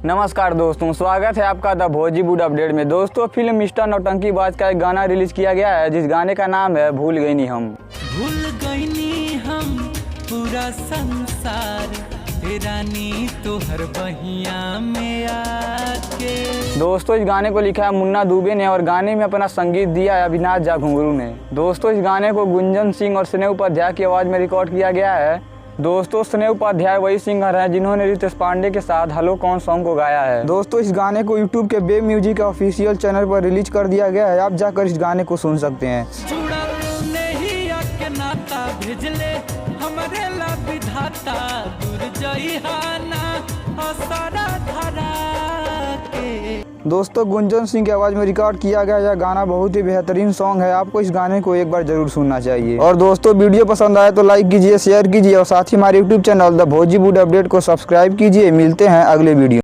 नमस्कार दोस्तों, स्वागत है आपका द भोजीवुड अपडेट में। दोस्तों, फिल्म मिस्टर नौटंकीबाज का एक गाना रिलीज किया गया है, जिस गाने का नाम है भूल गई नी हम। भूल गई नी हम पूरा संसार, रानी तोहर बहिया में आके। दोस्तों, इस गाने को लिखा है मुन्ना दुबे ने और गाने में अपना संगीत दिया है अविनाश झा घुंघरू ने। दोस्तों, इस गाने को गुंजन सिंह और स्नेह उपाध्याय की आवाज़ में रिकॉर्ड किया गया है। दोस्तों, स्नेह उपाध्याय वही सिंगर हैं जिन्होंने रितेश पांडे के साथ हेलो कौन सॉन्ग को गाया है। दोस्तों, इस गाने को यूट्यूब के बे म्यूजिक के ऑफिशियल चैनल पर रिलीज कर दिया गया है। आप जाकर इस गाने को सुन सकते हैं। भेजले हमरे ला विधाता, दूर जइहाना असरा धरा के। दोस्तों, गुंजन सिंह की आवाज़ में रिकॉर्ड किया गया यह गाना बहुत ही बेहतरीन सॉन्ग है। आपको इस गाने को एक बार जरूर सुनना चाहिए। और दोस्तों, वीडियो पसंद आए तो लाइक कीजिए, शेयर कीजिए और साथ ही हमारे यूट्यूब चैनल द भोजीवुड अपडेट को सब्सक्राइब कीजिए। मिलते हैं अगले वीडियो।